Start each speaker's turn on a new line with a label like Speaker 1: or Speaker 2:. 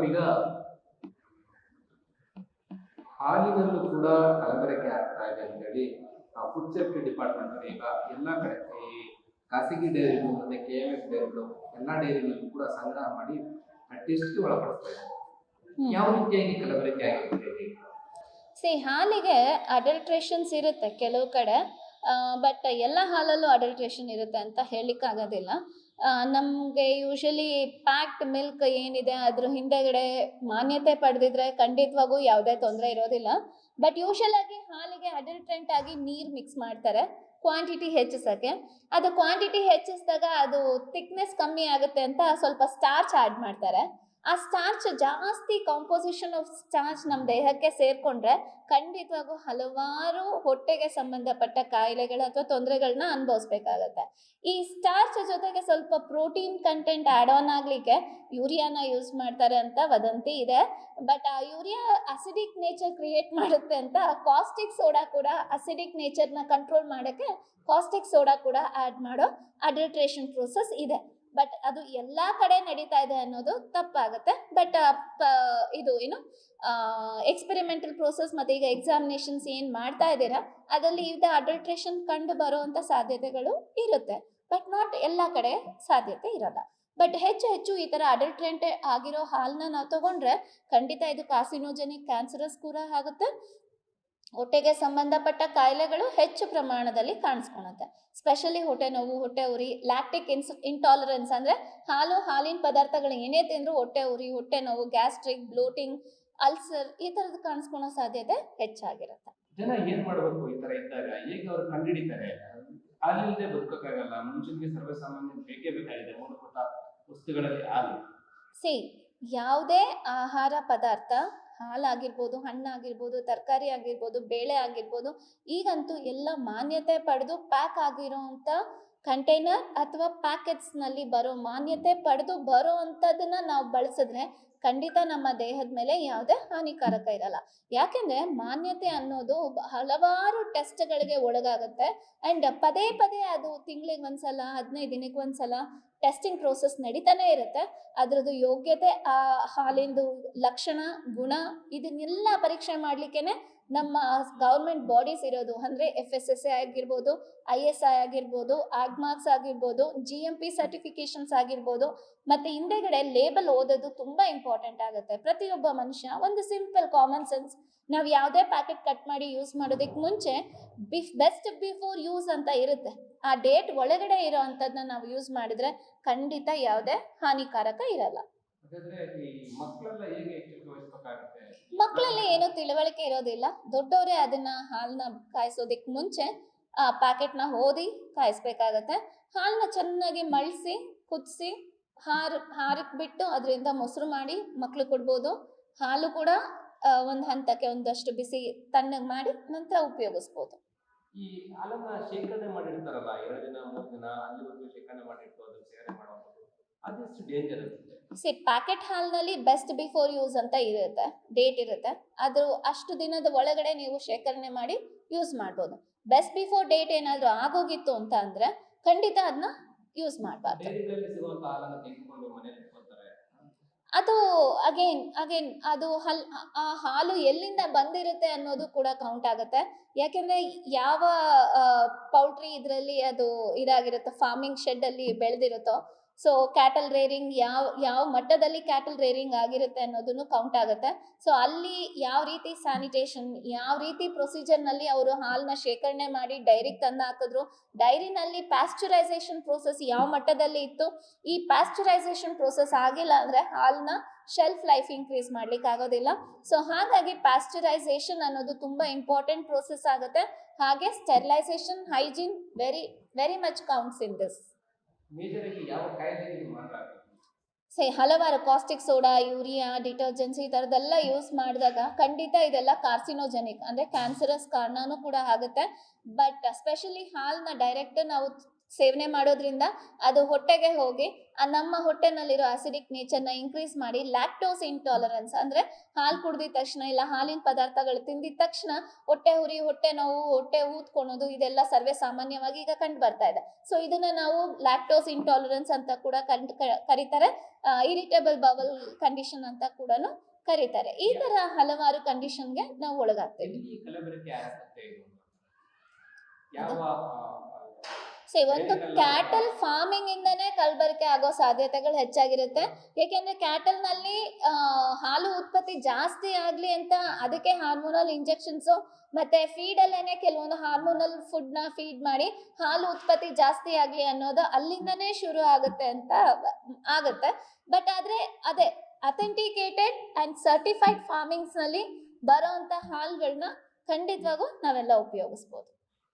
Speaker 1: Madam, ಈಗ ಹಾಲಿನಲ್ಲೂ ಕೂಡ ಕಲಬೆರಕೆ ಆಗ್ತಾ ಇದೆ ಅಂತೇಳಿ ಫುಡ್ ಸೇಫ್ಟಿ ಡಿಪಾರ್ಟ್ಮೆಂಟ್ ಈಗ ಎಲ್ಲ ಕಡೆ ಈ ಖಾಸಗಿ ಡೈರಿಗಳು ಮತ್ತೆ KMF ಡೈರಿಗಳು ಎಲ್ಲ ಡೈರಿಗಳಲ್ಲೂ ಕೂಡ ಸಂಗ್ರಹ ಮಾಡಿ ಟೆಸ್ಟ್ಗೆ ಒಳಪಡಿಸ್ತಾ ಇದೆ. ಯಾವ ರೀತಿಯಾಗಿ ಕಲಬೆರಕೆ ಆಗಿರುತ್ತೆ?
Speaker 2: ಹಾಲಿಗೆ ಅಡಲ್ಟ್ರೇಷನ್ಸ್ ಇರುತ್ತೆ ಕೆಲವು ಕಡೆ, ಬಟ್ ಎಲ್ಲ ಹಾಲಲ್ಲೂ ಅಡಲ್ಟ್ರೇಷನ್ ಇರುತ್ತೆ ಅಂತ ಹೇಳಲಿಕ್ಕಾಗೋದಿಲ್ಲ. ನಮಗೆ ಯೂಶಲಿ ಪ್ಯಾಕ್ಡ್ ಮಿಲ್ಕ್ ಏನಿದೆ ಅದ್ರ ಹಿಂದೆಗಡೆ ಮಾನ್ಯತೆ ಪಡೆದಿದ್ರೆ ಖಂಡಿತವಾಗೂ ಯಾವುದೇ ತೊಂದರೆ ಇರೋದಿಲ್ಲ. ಬಟ್ ಯೂಶಲಾಗಿ ಹಾಲಿಗೆ ಅಡಲ್ಟ್ರೆಂಟ್ ಆಗಿ ನೀರು ಮಿಕ್ಸ್ ಮಾಡ್ತಾರೆ ಕ್ವಾಂಟಿಟಿ ಹೆಚ್ಚಿಸೋಕ್ಕೆ. ಅದು ಕ್ವಾಂಟಿಟಿ ಹೆಚ್ಚಿಸಿದಾಗ ಅದು ಥಿಕ್ನೆಸ್ ಕಮ್ಮಿ ಆಗುತ್ತೆ ಅಂತ ಸ್ವಲ್ಪ ಸ್ಟಾರ್ಚ್ ಆ್ಯಡ್ ಮಾಡ್ತಾರೆ. ಆ ಸ್ಟಾರ್ಚ್ ಜಾಸ್ತಿ ಕಾಂಪೋಸಿಷನ್ ಆಫ್ ಸ್ಟಾರ್ಚ್ ನಮ್ಮ ದೇಹಕ್ಕೆ ಸೇರಿಕೊಂಡ್ರೆ ಖಂಡಿತವಾಗೂ ಹಲವಾರು ಹೊಟ್ಟೆಗೆ ಸಂಬಂಧಪಟ್ಟ ಕಾಯಿಲೆಗಳು ಅಥವಾ ತೊಂದರೆಗಳನ್ನ ಅನುಭವಿಸ್ಬೇಕಾಗತ್ತೆ. ಈ ಸ್ಟಾರ್ಚ್ ಜೊತೆಗೆ ಸ್ವಲ್ಪ ಪ್ರೋಟೀನ್ ಕಂಟೆಂಟ್ ಆ್ಯಡ್ ಆನ್ ಆಗಲಿಕ್ಕೆ ಯೂರಿಯಾನ ಯೂಸ್ ಮಾಡ್ತಾರೆ ಅಂತ ವದಂತಿ ಇದೆ. ಬಟ್ ಆ ಯೂರಿಯಾ ಅಸಿಡಿಕ್ ನೇಚರ್ ಕ್ರಿಯೇಟ್ ಮಾಡುತ್ತೆ ಅಂತ ಕಾಸ್ಟಿಕ್ ಸೋಡಾ ಕೂಡ ಅಸಿಡಿಕ್ ನೇಚರ್ನ ಕಂಟ್ರೋಲ್ ಮಾಡೋಕ್ಕೆ ಕಾಸ್ಟಿಕ್ ಸೋಡಾ ಕೂಡ ಆ್ಯಡ್ ಮಾಡೋ ಅಡಲ್ಟ್ರೇಷನ್ ಪ್ರೋಸೆಸ್ ಇದೆ. ಬಟ್ ಅದು ಎಲ್ಲ ಕಡೆ ನಡೀತಾ ಇದೆ ಅನ್ನೋದು ತಪ್ಪಾಗುತ್ತೆ. ಬಟ್ ಇದು ಏನು ಎಕ್ಸ್ಪೆರಿಮೆಂಟಲ್ ಪ್ರೋಸೆಸ್ ಮತ್ತು ಈಗ ಎಕ್ಸಾಮಿನೇಷನ್ಸ್ ಏನು ಮಾಡ್ತಾ ಇದ್ದೀರಾ ಅದರಲ್ಲಿ ಇದು ಅಡಲ್ಟ್ರೇಷನ್ ಕಂಡು ಬರುವಂಥ ಸಾಧ್ಯತೆಗಳು ಇರುತ್ತೆ. ಬಟ್ ನಾಟ್ ಎಲ್ಲ ಕಡೆ ಸಾಧ್ಯತೆ ಇರಲ್ಲ. ಬಟ್ ಹೆಚ್ಚು ಈ ಥರ ಅಡಲ್ಟ್ರೆಂಟ್ ಆಗಿರೋ ಹಾಲನ್ನ ನಾವು ತೊಗೊಂಡ್ರೆ ಖಂಡಿತ ಇದು ಕಾರ್ಸಿನೋಜೆನಿಕ್, ಕ್ಯಾನ್ಸರಸ್ ಕೂಡ ಆಗುತ್ತೆ. ಹೊಟ್ಟೆಗೆ ಸಂಬಂಧಪಟ್ಟ ಕಾಯಿಲೆಗಳು ಹೆಚ್ಚು ಪ್ರಮಾಣದಲ್ಲಿ ಕಾಣಿಸ್ಕೊಳುತ್ತೆ. ಸ್ಪೆಷಲಿ ಹೊಟ್ಟೆ ನೋವು, ಹೊಟ್ಟೆ ಉರಿ, ಲ್ಯಾಕ್ಟಿಕ್ ಇಂಟಾಲರೆನ್ಸ್ ಅಂದರೆ ಹಾಲಿನ ಪದಾರ್ಥಗಳು ಏನೇ ತಿಂದರೂ ಹೊಟ್ಟೆ ಉರಿ, ಹೊಟ್ಟೆ ನೋವು, ಗ್ಯಾಸ್ಟ್ರಿಕ್, ಬ್ಲೋಟಿಂಗ್, ಅಲ್ಸರ್ ಈ ಥರದ್ದು ಕಾಣಿಸ್ಕೊಳ್ಳೋ ಸಾಧ್ಯತೆ ಹೆಚ್ಚಾಗಿರುತ್ತೆ.
Speaker 1: ಜನ ಏನ್ ಮಾಡಬೇಕು ಈ ತರ ಇದ್ದಾಗ? ಹೇಗೆ ಅವ್ರು ಕಂಡುಹಿಡಿತಾರೆ? ಹಾಲಿಲ್ಲದೆ ಬದುಕೋಕ್ಕಾಗಲ್ಲ, ಮನುಷ್ಯನಿಗೆ ಸರ್ವಸಾಮಾನ್ಯ ಬೇಕೇ ಬೇಕಾಗಿದೆ ಮೂಲಭೂತ ವಸ್ತುಗಳಲ್ಲಿ ಹಾಲು.
Speaker 2: ಯಾವುದೇ ಆಹಾರ ಪದಾರ್ಥ, ಹಾಲಾಗಿರ್ಬೋದು, ಹಣ್ಣಾಗಿರ್ಬೋದು, ತರಕಾರಿ ಆಗಿರ್ಬೋದು, ಬೇಳೆ ಆಗಿರ್ಬೋದು, ಈಗಂತೂ ಎಲ್ಲ ಮಾನ್ಯತೆ ಪಡೆದು ಪ್ಯಾಕ್ ಆಗಿರೋವಂಥ ಕಂಟೈನರ್ ಅಥವಾ ಪ್ಯಾಕೆಟ್ಸ್ನಲ್ಲಿ ಮಾನ್ಯತೆ ಪಡೆದು ಬರೋ ಅಂಥದ್ದನ್ನು ನಾವು ಬಳಸಿದ್ರೆ ಖಂಡಿತ ನಮ್ಮ ದೇಹದ ಮೇಲೆ ಯಾವುದೇ ಹಾನಿಕಾರಕ ಇರಲ್ಲ. ಯಾಕೆಂದರೆ ಮಾನ್ಯತೆ ಅನ್ನೋದು ಹಲವಾರು ಟೆಸ್ಟ್ಗಳಿಗೆ ಒಳಗಾಗುತ್ತೆ. ಆ್ಯಂಡ್ ಪದೇ ಅದು ತಿಂಗಳಿಗೆ ಒಂದ್ಸಲ, 15 ದಿನಕ್ಕೆ ಒಂದ್ಸಲ ಟೆಸ್ಟಿಂಗ್ ಪ್ರೋಸೆಸ್ ನಡೀತಾನೆ ಇರುತ್ತೆ. ಅದರದ್ದು ಯೋಗ್ಯತೆ, ಆ ಹಾಲಿಂದು ಲಕ್ಷಣ, ಗುಣ ಇದನ್ನೆಲ್ಲ ಪರೀಕ್ಷೆ ಮಾಡಲಿಕ್ಕೆ ನಮ್ಮ ಗೌರ್ಮೆಂಟ್ ಬಾಡೀಸ್ ಇರೋದು. ಅಂದರೆ FSSA ಆಗಿರ್ಬೋದು, ISI ಆಗಿರ್ಬೋದು, ಆಗ್ಮಾರ್ಕ್ಸ್ ಆಗಿರ್ಬೋದು, GMP ಸರ್ಟಿಫಿಕೇಷನ್ಸ್ ಆಗಿರ್ಬೋದು. ಮತ್ತು ಹಿಂದೆಗಡೆ ಲೇಬಲ್ ಓದೋದು ತುಂಬ ಇಂಪಾರ್ಟೆಂಟ್ ಆಗುತ್ತೆ. ಪ್ರತಿಯೊಬ್ಬ ಮನುಷ್ಯ ಒಂದು ಸಿಂಪಲ್ ಕಾಮನ್ ಸೆನ್ಸ್, ನಾವು ಯಾವುದೇ ಪ್ಯಾಕೆಟ್ ಕಟ್ ಮಾಡಿ ಯೂಸ್ ಮಾಡೋದಕ್ಕೆ ಮುಂಚೆ ಬೆಸ್ಟ್ ಬಿಫೋರ್ ಯೂಸ್ ಅಂತ ಇರುತ್ತೆ. ಆ ಡೇಟ್ ಒಳಗಡೆ ಇರೋ ಅಂಥದ್ದನ್ನ ನಾವು ಯೂಸ್ ಮಾಡಿದ್ರೆ ಖಂಡಿತ ಯಾವುದೇ ಹಾನಿಕಾರಕ ಇರಲ್ಲ. ಮಕ್ಕಳಲ್ಲಿ ಏನೂ ತಿಳುವಳಿಕೆ ಇರೋದಿಲ್ಲ. ದೊಡ್ಡವರೇ ಹಾಲನ್ನ ಕಾಯಿಸೋದಕ್ಕೆ ಮುಂಚೆ ಆ ಪ್ಯಾಕೆಟ್ನ ಓದಿ ಕಾಯಿಸ್ಬೇಕಾಗತ್ತೆ. ಹಾಲನ್ನ ಚೆನ್ನಾಗಿ ಮಳ್ಸಿ ಕುದಿಸಿ ಹಾರಕ್ಕೆ ಬಿಟ್ಟು ಅದರಿಂದ ಮೊಸರು ಮಾಡಿ ಮಕ್ಕಳು ಕೊಡ್ಬೋದು. ಹಾಲು ಕೂಡ ಒಂದು ಹಂತಕ್ಕೆ ಒಂದಷ್ಟು ಬಿಸಿ ತಣ್ಣಗೆ ಮಾಡಿ ನಂತರ ಉಪಯೋಗಿಸ್ಬೋದು.
Speaker 1: ಈ ಹಾಲನ್ನ ಶೇಖರಣೆ ಮಾಡಿರ್ತಾರಲ್ಲ, 2 ದಿನ 3 ದಿನ ಅಲ್ಲಿವರೆಗೂ ಶೇಖರಣೆ ಮಾಡಿಟ್ಟು ಅದನ್ನ ಸೇವನೆ ಮಾಡುವಂಥದ್ದು, ಅದೆಷ್ಟು ಡೇಂಜರ್ ಇರುತ್ತೆ?
Speaker 2: ಪ್ಯಾಕೆಟ್ ಹಾಲಿನಲ್ಲಿ ಬೆಸ್ಟ್ ಬಿಫೋರ್ ಯೂಸ್ ಅಂತ ಇರುತ್ತೆ, ಡೇಟ್ ಇರುತ್ತೆ. ಅದು ಅಷ್ಟು ದಿನದ ಒಳಗಡೆ ನೀವು ಶೇಖರಣೆ ಮಾಡಿ ಯೂಸ್ ಮಾಡ್ಬೋದು. ಬೆಸ್ಟ್ ಬಿಫೋರ್ ಡೇಟ್ ಏನಾದರೂ ಆಗೋಗಿತ್ತು ಅಂತ ಅಂದರೆ ಖಂಡಿತ ಅದನ್ನ ಯೂಸ್ ಮಾಡಬಾರ್ದು. ಅದು ಅಗೇನ್ ಅದು ಆ ಹಾಲು ಎಲ್ಲಿಂದ ಬಂದಿರುತ್ತೆ ಅನ್ನೋದು ಕೂಡ ಕೌಂಟ್ ಆಗುತ್ತೆ. ಯಾಕೆಂದರೆ ಯಾವ ಪೌಲ್ಟ್ರಿ ಇದರಲ್ಲಿ ಅದು ಇದಾಗಿರುತ್ತೋ, ಫಾರ್ಮಿಂಗ್ ಶೆಡ್ಡಲ್ಲಿ ಬೆಳೆದಿರುತ್ತೋ, ಸೊ ಕ್ಯಾಟಲ್ ರೇರಿಂಗ್ ಯಾವ ಮಟ್ಟದಲ್ಲಿ ಕ್ಯಾಟಲ್ ರೇರಿಂಗ್ ಆಗಿರುತ್ತೆ ಅನ್ನೋದನ್ನು ಕೌಂಟ್ ಆಗುತ್ತೆ. ಸೊ ಅಲ್ಲಿ ಯಾವ ರೀತಿ ಸ್ಯಾನಿಟೇಷನ್, ಯಾವ ರೀತಿ ಪ್ರೊಸೀಜರ್ನಲ್ಲಿ ಅವರು ಹಾಲನ್ನ ಶೇಖರಣೆ ಮಾಡಿ ಡೈರಿಗೆ ತಂದು ಹಾಕಿದ್ರು, ಡೈರಿನಲ್ಲಿ ಪ್ಯಾಸ್ಚರೈಸೇಷನ್ ಪ್ರೋಸೆಸ್ ಯಾವ ಮಟ್ಟದಲ್ಲಿ ಇತ್ತು, ಈ ಪ್ಯಾಸ್ಚರೈಸೇಷನ್ ಪ್ರೋಸೆಸ್ ಆಗಿಲ್ಲ ಅಂದರೆ ಹಾಲನ್ನ ಶೆಲ್ಫ್ ಲೈಫ್ ಇನ್ಕ್ರೀಸ್ ಮಾಡ್ಲಿಕ್ಕೆ ಆಗೋದಿಲ್ಲ. ಸೊ ಹಾಗಾಗಿ ಪ್ಯಾಸ್ಚರೈಸೇಷನ್ ಅನ್ನೋದು ತುಂಬ ಇಂಪಾರ್ಟೆಂಟ್ ಪ್ರೋಸೆಸ್ ಆಗುತ್ತೆ. ಹಾಗೆ sterilisation, hygiene very much counts in this. ಹಲವಾರು ಕಾಸ್ಟಿಕ್ ಸೋಡಾ, ಯೂರಿಯಾ, ಡಿಟರ್ಜೆಂಟ್ಸ್ ಈ ಥರದ್ದೆಲ್ಲ ಯೂಸ್ ಮಾಡಿದಾಗ ಖಂಡಿತ ಇದೆಲ್ಲ ಕಾರ್ಸಿನೋಜೆನಿಕ್ ಅಂದರೆ ಕ್ಯಾನ್ಸರಸ್ ಕಾರಣನೂ ಕೂಡ ಆಗುತ್ತೆ. ಬಟ್ ಸ್ಪೆಷಲಿ ಹಾಲನ್ನ ಡೈರೆಕ್ಟ್ ನಾವು ಸೇವನೆ ಮಾಡೋದ್ರಿಂದ ಅದು ಹೊಟ್ಟೆಗೆ ಹೋಗಿ ನಮ್ಮ ಹೊಟ್ಟೆನಲ್ಲಿರೋ ಅಸಿಡಿಕ್ ನೇಚರ್ನ ಇನ್ಕ್ರೀಸ್ ಮಾಡಿ ಲ್ಯಾಕ್ಟೋಸ್ ಇಂಟಾಲರೆನ್ಸ್ ಅಂದರೆ ಹಾಲು ಕುಡ್ದಿದ ತಕ್ಷಣ ಇಲ್ಲ ಹಾಲಿನ ಪದಾರ್ಥಗಳು ತಿಂದಿದ ತಕ್ಷಣ ಹೊಟ್ಟೆ ಉರಿ, ಹೊಟ್ಟೆ ನೋವು, ಹೊಟ್ಟೆ ಊದ್ಕೊಳೋದು ಇದೆಲ್ಲ ಸರ್ವೇ ಸಾಮಾನ್ಯವಾಗಿ ಈಗ ಕಂಡು ಬರ್ತಾ ಇದೆ. ಸೊ ಇದನ್ನ ನಾವು ಲ್ಯಾಕ್ಟೋಸ್ ಇಂಟಾಲರೆನ್ಸ್ ಅಂತ ಕೂಡ ಕರೀತಾರೆ, ಇರಿಟೇಬಲ್ ಬವಲ್ ಕಂಡೀಷನ್ ಅಂತ ಕೂಡ ಕರೀತಾರೆ. ಈ ತರ ಹಲವಾರು ಕಂಡೀಷನ್ಗೆ ನಾವು ಒಳಗಾಗ್ತೇವೆ.
Speaker 1: ಈ ಕಲಬೆರಕೆ ಆಸ್ಪತ್ರೆ ಇದು ಯಾವ
Speaker 2: ಒಂದು ಕ್ಯಾಟಲ್ ಫಾರ್ಮಿಂಗ್ ಇಂದನೇ ಕಲಬೆರಕೆ ಆಗೋ ಸಾಧ್ಯತೆಗಳು ಹೆಚ್ಚಾಗಿರುತ್ತೆ. ಏಕೆಂದ್ರೆ ಕ್ಯಾಟಲ್ ನಲ್ಲಿ ಹಾಲು ಉತ್ಪತ್ತಿ ಜಾಸ್ತಿ ಆಗ್ಲಿ ಅಂತ ಅದಕ್ಕೆ ಹಾರ್ಮೋನಲ್ ಇಂಜೆಕ್ಷನ್ಸ್ ಮತ್ತೆ ಫೀಡಲ್ಲೇನೆ ಕೆಲವೊಂದು ಹಾರ್ಮೋನಲ್ ಫುಡ್ ನ ಫೀಡ್ ಮಾಡಿ ಹಾಲು ಉತ್ಪತ್ತಿ ಜಾಸ್ತಿ ಆಗ್ಲಿ ಅನ್ನೋದು ಅಲ್ಲಿಂದನೇ ಶುರು ಆಗುತ್ತೆ ಅಂತ ಆಗುತ್ತೆ. ಬಟ್ ಆದ್ರೆ ಅದೇ ಅಥೆಂಟಿಕೇಟೆಡ್ ಅಂಡ್ ಸರ್ಟಿಫೈಡ್ ಫಾರ್ಮಿಂಗ್ಸ್ ನಲ್ಲಿ ಬರೋಂಥ ಹಾಲುಗಳನ್ನ ಖಂಡಿತವಾಗೂ ನಾವೆಲ್ಲ ಉಪಯೋಗಿಸ್ಬೋದು.